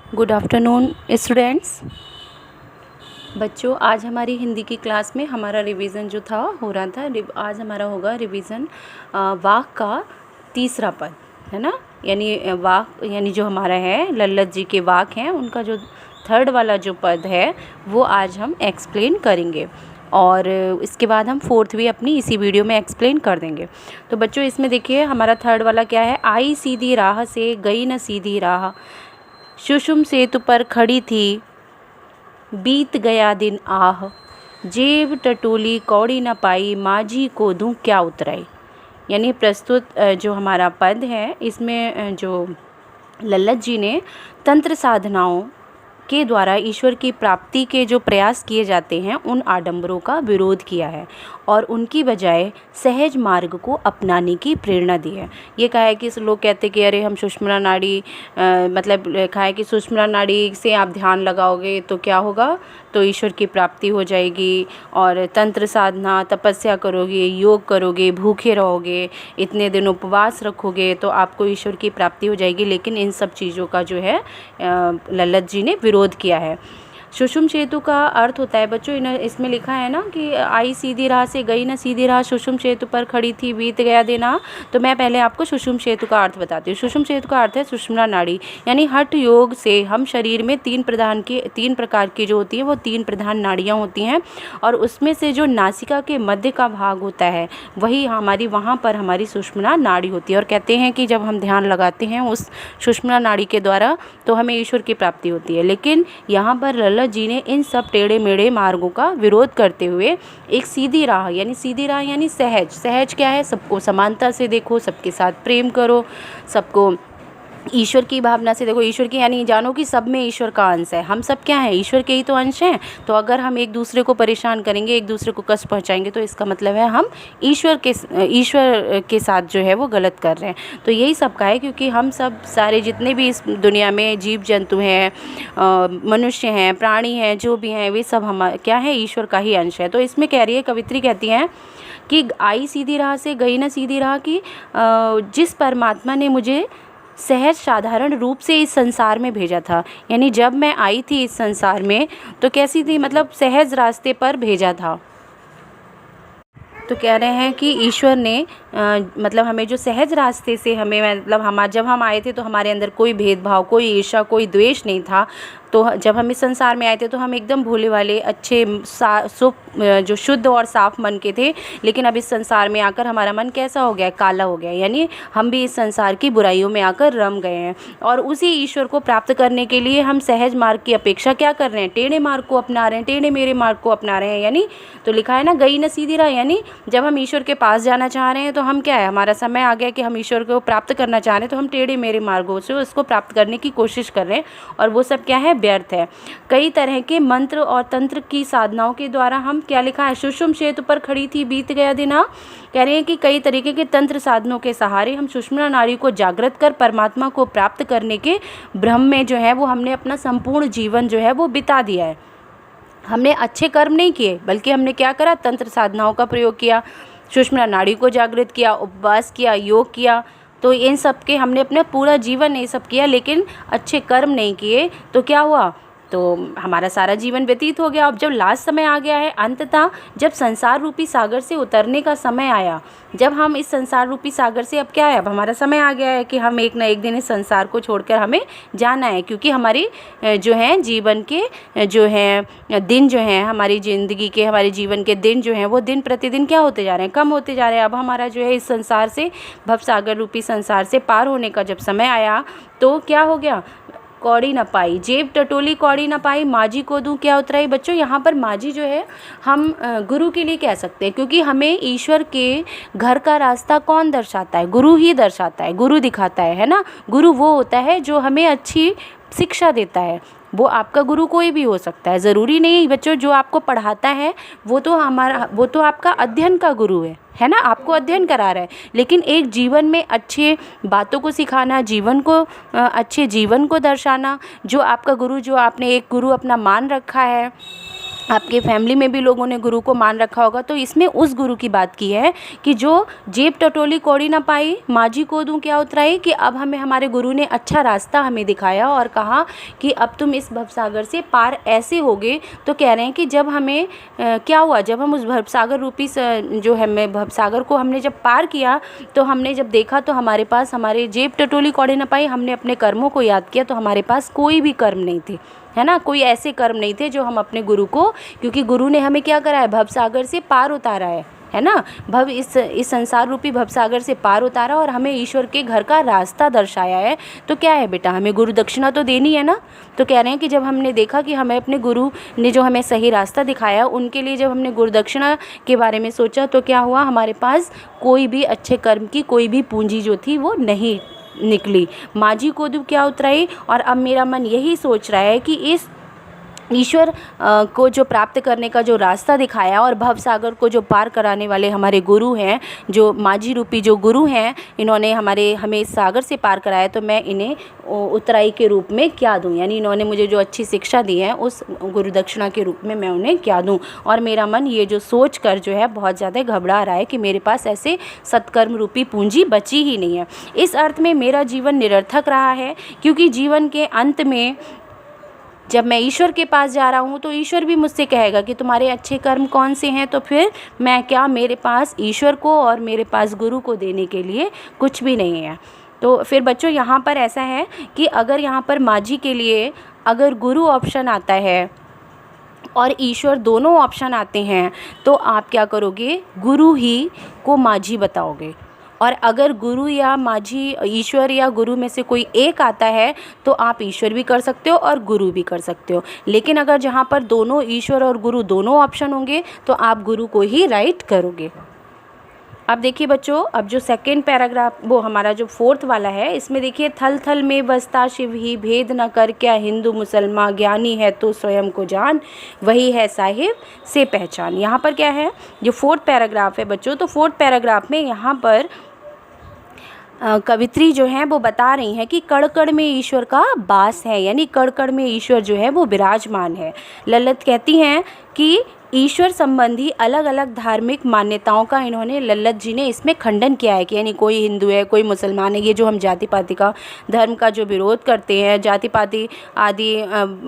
Good afternoon students. बच्चों, आज हमारी हिंदी की क्लास में हमारा रिवीजन जो था हो रहा था। आज हमारा होगा रिवीजन वाक का तीसरा पद, है ना। यानी वाक यानी जो हमारा है लल्लत जी के वाक हैं, उनका जो थर्ड वाला जो पद है वो आज हम एक्सप्लेन करेंगे और इसके बाद हम फोर्थ भी अपनी इसी वीडियो में एक्सप्लेन कर देंगे। तो बच्चों, इसमें देखिए हमारा थर्ड वाला क्या है। आई सीधी राह से गई न सीधी राह, सुषुम सेतु पर खड़ी थी बीत गया दिन आह, जेब टटोली कौड़ी न पाई माझी को दूं क्या उतराई। यानी प्रस्तुत जो हमारा पद है इसमें जो लल्लत जी ने तंत्र साधनाओं के द्वारा ईश्वर की प्राप्ति के जो प्रयास किए जाते हैं उन आडंबरों का विरोध किया है और उनकी बजाय सहज मार्ग को अपनाने की प्रेरणा दी है। ये कहा है कि लोग कहते हैं कि अरे हम सुषुम्ना नाड़ी मतलब कहा है कि सुषुम्ना नाड़ी से आप ध्यान लगाओगे तो क्या होगा, तो ईश्वर की प्राप्ति हो जाएगी। और तंत्र साधना तपस्या करोगे, योग करोगे, भूखे रहोगे, इतने दिन उपवास रखोगे तो आपको ईश्वर की प्राप्ति हो जाएगी। लेकिन इन सब चीज़ों का जो है लल्लत जी ने विरोध किया है। सुषुम सेतु का अर्थ होता है बच्चों, इसमें लिखा है ना कि आई सीधी राह से गई न सीधी राह, सुषुम सेतु पर खड़ी थी बीत गया दिन आह। तो मैं पहले आपको सुषुम सेतु का अर्थ बताती हूँ। सुषुम सेतु का अर्थ है सुषुम्ना नाड़ी। यानी हठ योग से हम शरीर में तीन प्रकार की जो होती है वो तीन प्रधान नाड़ियाँ होती हैं और उसमें से जो नासिका के मध्य का भाग होता है वही हमारी वहाँ पर हमारी सुषुम्ना नाड़ी होती है। और कहते हैं कि जब हम ध्यान लगाते हैं उस सुषुम्ना नाड़ी के द्वारा तो हमें ईश्वर की प्राप्ति होती है। लेकिन यहाँ पर लल्लत जी ने इन सब टेढ़े मेढ़े मार्गों का विरोध करते हुए एक सीधी राह यानी सहज क्या है, सबको समानता से देखो, सबके साथ प्रेम करो, सबको ईश्वर की भावना से देखो। ईश्वर की यानी जानो कि सब में ईश्वर का अंश है। हम सब क्या हैं, ईश्वर के ही तो अंश हैं। तो अगर हम एक दूसरे को परेशान करेंगे, एक दूसरे को कष्ट पहुंचाएंगे तो इसका मतलब है हम ईश्वर के साथ जो है वो गलत कर रहे हैं। तो यही सब का है, क्योंकि हम सब सारे जितने भी इस दुनिया में जीव जंतु हैं, मनुष्य हैं, प्राणी हैं, जो भी हैं वे सब हम क्या है, ईश्वर का ही अंश है। तो इसमें कह रही है कवित्री कहती हैं कि आई सीधी राह से गई न सीधी राह की, जिस परमात्मा ने मुझे सहज साधारण रूप से इस संसार में भेजा था। यानी जब मैं आई थी इस संसार में तो कैसी थी, मतलब सहज रास्ते पर भेजा था। तो कह रहे हैं कि ईश्वर ने मतलब हमें जो सहज रास्ते से हमें मतलब जब हम आए थे तो हमारे अंदर कोई भेदभाव, कोई ईर्ष्या, कोई द्वेष नहीं था। तो जब हम इस संसार में आए थे तो हम एकदम भोले वाले अच्छे जो शुद्ध और साफ मन के थे। लेकिन अब इस संसार में आकर हमारा मन कैसा हो गया, काला हो गया। यानी हम भी इस संसार की बुराइयों में आकर रम गए हैं और उसी ईश्वर को प्राप्त करने के लिए हम सहज मार्ग की अपेक्षा क्या कर रहे हैं, टेढ़े मार्ग को अपना रहे हैं, टेढ़े मेरे मार्ग को अपना रहे हैं। यानी तो लिखा है ना गई न सीधी राह, यानी जब हम ईश्वर के पास जाना चाह रहे हैं तो हम क्या है, हमारा समय आ गया कि हम ईश्वर को प्राप्त करना चाह रहे हैं तो हम टेढ़े मेरे मार्गों से उसको प्राप्त करने की कोशिश कर रहे हैं और वो सब क्या है, व्यर्थ है। कई तरह के मंत्र और तंत्र की साधनाओं के द्वारा हम क्या लिखा है, सुषुम सेतु पर खड़ी थी बीत गया दिन आह। कह रहे हैं कि कई तरीके के तंत्र साधनों के सहारे हम सुषुम्ना नाड़ी को जागृत कर परमात्मा को प्राप्त करने के भ्रम में जो है वो हमने अपना संपूर्ण जीवन जो है वो बिता दिया है। हमने अच्छे कर्म नहीं किए बल्कि हमने क्या करा, तंत्र साधनाओं का प्रयोग किया, सुषुम्ना नाड़ी को जागृत किया, उपवास किया, योग किया। तो इन सब के हमने अपना पूरा जीवन ये सब किया लेकिन अच्छे कर्म नहीं किए। तो क्या हुआ, तो हमारा सारा जीवन व्यतीत हो गया। अब जब लास्ट समय आ गया है, अंततः जब संसार रूपी सागर से उतरने का समय आया, जब हम इस संसार रूपी सागर से अब क्या है, अब हमारा समय आ गया है कि हम एक ना एक दिन इस संसार को छोड़कर हमें जाना है। क्योंकि हमारी जो है जीवन के जो है दिन जो हैं, हमारी ज़िंदगी के, हमारे जीवन के दिन जो हैं वो दिन प्रतिदिन क्या होते जा रहे हैं, कम होते जा रहे हैं। अब हमारा जो है इस संसार से, भवसागर रूपी संसार से पार होने का जब समय आया तो क्या हो गया, कौड़ी न पाई, जेब टटोली कौड़ी न पाई, माझी को दूं क्या उतराई। बच्चों, यहाँ पर माझी जो है हम गुरु के लिए कह सकते हैं, क्योंकि हमें ईश्वर के घर का रास्ता कौन दर्शाता है, गुरु ही दर्शाता है, गुरु दिखाता है ना। गुरु वो होता है जो हमें अच्छी शिक्षा देता है। वो आपका गुरु कोई भी हो सकता है, ज़रूरी नहीं बच्चों जो आपको पढ़ाता है वो तो आपका अध्ययन का गुरु है ना, आपको अध्ययन करा रहा है। लेकिन एक जीवन में अच्छे बातों को सिखाना, जीवन को अच्छे जीवन को दर्शाना, जो आपका गुरु, जो आपने एक गुरु अपना मान रखा है, आपके फैमिली में भी लोगों ने गुरु को मान रखा होगा। तो इसमें उस गुरु की बात की है कि जो जेब टटोली कौड़ी ना पाई, माझी को दूं क्या उतराई, कि अब हमें हमारे गुरु ने अच्छा रास्ता हमें दिखाया और कहा कि अब तुम इस भवसागर से पार ऐसे होगे। तो कह रहे हैं कि जब हमें क्या हुआ, जब हम उस भवसागर रूपी जो है भवसागर को हमने जब पार किया, तो हमने जब देखा तो हमारे पास, हमारे जेब टटोली कौड़ी ना पाई, हमने अपने कर्मों को याद किया तो हमारे पास कोई भी कर्म नहीं थे, है ना, कोई ऐसे कर्म नहीं थे जो हम अपने गुरु को, क्योंकि गुरु ने हमें क्या करा है, भवसागर से पार उतारा है ना, इस संसार रूपी भवसागर से पार उतारा और हमें ईश्वर के घर का रास्ता दर्शाया है। तो क्या है बेटा, हमें गुरु दक्षिणा तो देनी है ना। तो कह रहे हैं कि जब हमने देखा कि हमें अपने गुरु ने जो हमें सही रास्ता दिखाया, उनके लिए जब हमने गुरु दक्षिणा के बारे में सोचा तो क्या हुआ, हमारे पास कोई भी अच्छे कर्म की कोई भी पूंजी जो थी वो नहीं निकली, माझी को दूं क्या उतराई। और अब मेरा मन यही सोच रहा है कि इस ईश्वर को जो प्राप्त करने का जो रास्ता दिखाया और भवसागर को जो पार कराने वाले हमारे गुरु हैं, जो माझी रूपी जो गुरु हैं, इन्होंने हमें इस सागर से पार कराया, तो मैं इन्हें उतराई के रूप में क्या दूं, यानी इन्होंने मुझे जो अच्छी शिक्षा दी है उस गुरु दक्षिणा के रूप में मैं उन्हें क्या दूं। और मेरा मन ये जो सोच कर जो है बहुत ज़्यादा घबरा रहा है कि मेरे पास ऐसे सत्कर्म रूपी पूंजी बची ही नहीं है। इस अर्थ में मेरा जीवन निरर्थक रहा है, क्योंकि जीवन के अंत में जब मैं ईश्वर के पास जा रहा हूँ तो ईश्वर भी मुझसे कहेगा कि तुम्हारे अच्छे कर्म कौन से हैं। तो फिर मैं क्या, मेरे पास ईश्वर को और मेरे पास गुरु को देने के लिए कुछ भी नहीं है। तो फिर बच्चों यहाँ पर ऐसा है कि अगर यहाँ पर माझी के लिए अगर गुरु ऑप्शन आता है और ईश्वर दोनों ऑप्शन आते हैं, तो आप क्या करोगे, गुरु ही को माझी बताओगे। और अगर गुरु या माझी, ईश्वर या गुरु में से कोई एक आता है तो आप ईश्वर भी कर सकते हो और गुरु भी कर सकते हो। लेकिन अगर जहाँ पर दोनों ईश्वर और गुरु दोनों ऑप्शन होंगे तो आप गुरु को ही राइट करोगे। अब देखिए बच्चों, अब जो सेकंड पैराग्राफ वो हमारा जो फोर्थ वाला है, इसमें देखिए, थल थल में बसता शिव ही, भेद न कर क्या हिंदू मुसलमान, ज्ञानी है तो स्वयं को जान, वही है साहिब से पहचान। यहाँ पर क्या है, जो फोर्थ पैराग्राफ है बच्चों, तो फोर्थ पैराग्राफ में यहाँ पर कवित्री जो है वो बता रही हैं कि कण कण में ईश्वर का वास है, यानी कण कण में ईश्वर जो है वो विराजमान है। ललित कहती हैं कि ईश्वर संबंधी अलग अलग धार्मिक मान्यताओं का इन्होंने, ललित जी ने इसमें खंडन किया है कि यानी कोई हिंदू है, कोई मुसलमान है, ये जो हम जाति पाति का धर्म का जो विरोध करते हैं, जाति पाति आदि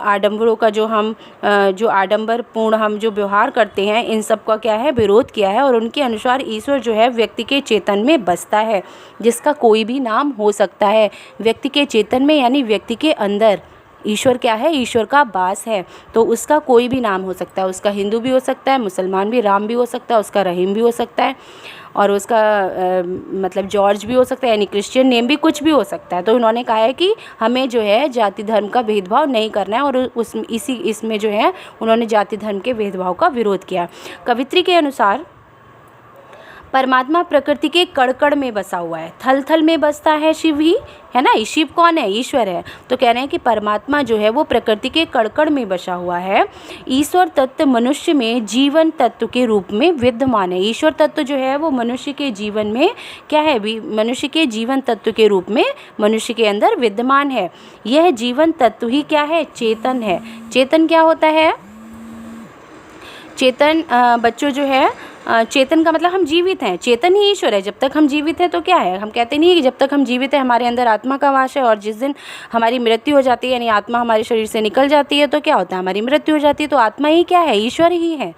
आडंबरों का जो हम जो आडंबर पूर्ण हम जो व्यवहार करते हैं, इन सब का क्या है, विरोध किया है। और उनके अनुसार ईश्वर जो है व्यक्ति के चेतन में बसता है, जिसका कोई भी नाम हो सकता है। व्यक्ति के चेतन में यानी व्यक्ति के अंदर ईश्वर क्या है, ईश्वर का वास है, तो उसका कोई भी नाम हो सकता है। उसका हिंदू भी हो सकता है, मुसलमान भी, राम भी हो सकता है, उसका रहीम भी हो सकता है, और उसका मतलब जॉर्ज भी हो सकता है, यानी क्रिश्चियन नेम भी, कुछ भी हो सकता है। तो उन्होंने कहा है कि हमें जो है जाति धर्म का भेदभाव नहीं करना है, और इसमें जो है उन्होंने जाति धर्म के भेदभाव का विरोध किया। कवित्री के अनुसार परमात्मा प्रकृति के कण कण में बसा हुआ है, थल थल में बसता है शिव ही, है ना, शिव कौन है, ईश्वर है। तो कह रहे हैं कि परमात्मा जो है वो प्रकृति के कण कण में बसा हुआ है। ईश्वर तत्व मनुष्य में जीवन तत्व के रूप में विद्यमान है। ईश्वर तत्व जो है वो मनुष्य के जीवन में क्या है, मनुष्य के जीवन तत्व के रूप में मनुष्य के अंदर विद्यमान है। यह जीवन तत्व ही क्या है, चेतन है। चेतन क्या होता है, चेतन बच्चों जो है, चेतन का मतलब हम जीवित हैं, चेतन ही ईश्वर है। जब तक हम जीवित हैं तो क्या है, हम कहते नहीं है कि जब तक हम जीवित हैं हमारे अंदर आत्मा का वास है, और जिस दिन हमारी मृत्यु हो जाती है, यानी आत्मा हमारे शरीर से निकल जाती है, तो क्या होता है, हमारी मृत्यु हो जाती है। तो आत्मा ही क्या है, ईश्वर ही है,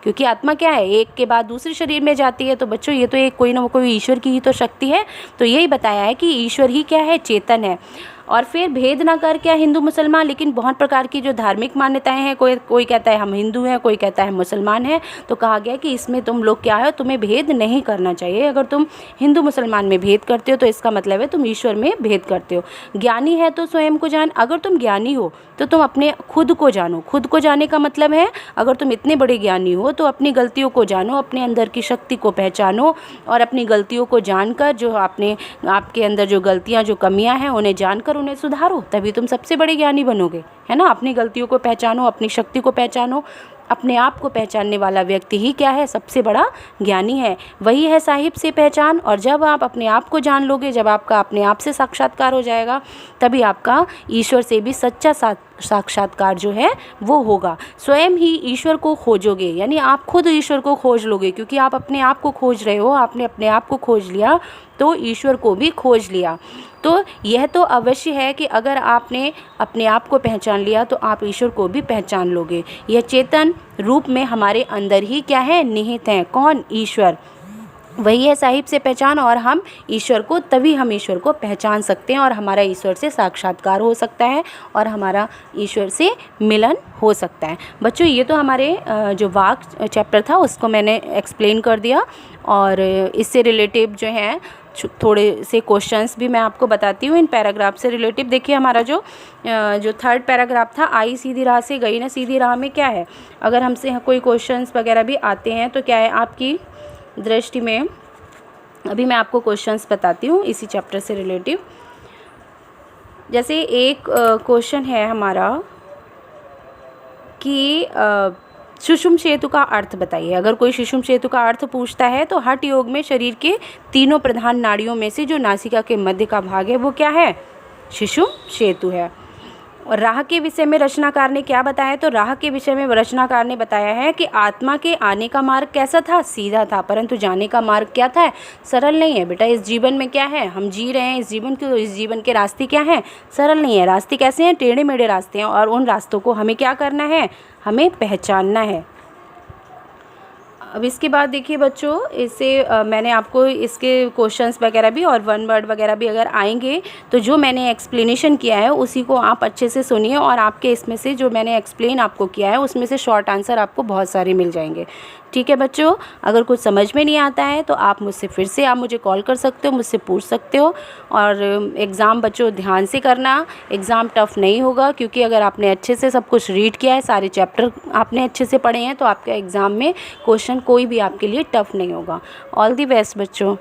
क्योंकि आत्मा क्या है, एक के बाद दूसरे शरीर में जाती है। तो बच्चों ये तो एक कोई ना कोई ईश्वर की ही तो शक्ति है। तो यही बताया है कि ईश्वर ही क्या है, चेतन है। और फिर भेद ना कर क्या हिंदू मुसलमान, लेकिन बहुत प्रकार की जो धार्मिक मान्यताएं हैं, कोई कहता है हम हिंदू हैं, कोई कहता है मुसलमान है। तो कहा गया कि इसमें तुम लोग क्या है, तुम्हें भेद नहीं करना चाहिए। अगर तुम हिंदू मुसलमान में भेद करते हो तो इसका मतलब है तुम ईश्वर में भेद करते हो। ज्ञानी है तो स्वयं को जान, अगर तुम ज्ञानी हो तो तुम अपने खुद को जानो। खुद को जाने का मतलब है अगर तुम इतने बड़े ज्ञानी हो तो अपनी गलतियों को जानो, अपने अंदर की शक्ति को पहचानो, और अपनी गलतियों को जानकर जो आपके अंदर जो गलतियाँ जो कमियाँ हैं उन्हें जानकर उन्हें सुधारो, तभी तुम सबसे बड़े ज्ञानी बनोगे, है ना। अपनी गलतियों को पहचानो, अपनी शक्ति को पहचानो, अपने आप को पहचानने वाला व्यक्ति ही क्या है, सबसे बड़ा ज्ञानी है। वही है साहिब से पहचान। और जब आप अपने आप को जान लोगे, जब आपका अपने आप से साक्षात्कार हो जाएगा, तभी आपका ईश्वर से भी सच्चा साक्षात्कार जो है वो होगा। स्वयं ही ईश्वर को खोजोगे, यानी आप खुद ईश्वर को खोज लोगे, क्योंकि आप अपने आप को खोज रहे हो। आपने अपने आप को खोज लिया तो ईश्वर को भी खोज लिया। तो यह तो अवश्य है कि अगर आपने अपने आप को पहचान लिया तो आप ईश्वर को भी पहचान लोगे। यह चेतन रूप में हमारे अंदर ही क्या है, निहित है। कौन? ईश्वर। वही है साहिब से पहचान। और हम ईश्वर को, तभी हम ईश्वर को पहचान सकते हैं और हमारा ईश्वर से साक्षात्कार हो सकता है और हमारा ईश्वर से मिलन हो सकता है। बच्चों, ये तो हमारे जो वाक चैप्टर था उसको मैंने एक्सप्लेन कर दिया। और इससे रिलेटिव जो है थोड़े से क्वेश्चंस भी मैं आपको बताती हूँ इन पैराग्राफ से रिलेटिव। देखिए, हमारा जो 3rd पैराग्राफ था, आई सीधी राह से गई ना सीधी राह में क्या है, अगर हमसे कोई क्वेश्चंस वगैरह भी आते हैं तो क्या है आपकी दृष्टि में। अभी मैं आपको क्वेश्चंस बताती हूँ इसी चैप्टर से रिलेटिव। जैसे एक क्वेश्चन है हमारा कि सुषुम्ना सेतु का अर्थ बताइए। अगर कोई सुषुम्ना सेतु का अर्थ पूछता है तो हठ योग में शरीर के तीनों प्रधान नाड़ियों में से जो नासिका के मध्य का भाग है वो क्या है, सुषुम्ना सेतु है। और राह के विषय में रचनाकार ने क्या बताया, तो राह के विषय में रचनाकार ने बताया है कि आत्मा के आने का मार्ग कैसा था, सीधा था, परंतु जाने का मार्ग क्या था, सरल नहीं है। बेटा, इस जीवन में क्या है, हम जी रहे हैं इस जीवन को, इस जीवन के रास्ते क्या हैं, सरल नहीं है। रास्ते कैसे हैं, टेढ़े मेढ़े रास्ते हैं। और उन रास्तों को हमें क्या करना है, हमें पहचानना है। अब इसके बाद देखिए बच्चों, इससे मैंने आपको इसके क्वेश्चंस वगैरह भी और 1 वर्ड वगैरह भी अगर आएंगे तो जो मैंने एक्सप्लेनेशन किया है उसी को आप अच्छे से सुनिए और आपके इसमें से जो मैंने एक्सप्लेन आपको किया है उसमें से शॉर्ट आंसर आपको बहुत सारे मिल जाएंगे। ठीक है बच्चों, अगर कुछ समझ में नहीं आता है तो आप मुझसे फिर से आप मुझे कॉल कर सकते हो, मुझसे पूछ सकते हो। और एग्ज़ाम बच्चों ध्यान से करना, एग्ज़ाम टफ़ नहीं होगा, क्योंकि अगर आपने अच्छे से सब कुछ रीड किया है, सारे चैप्टर आपने अच्छे से पढ़े हैं, तो आपके एग्ज़ाम में क्वेश्चन कोई भी आपके लिए टफ़ नहीं होगा। ऑल दी बेस्ट बच्चों।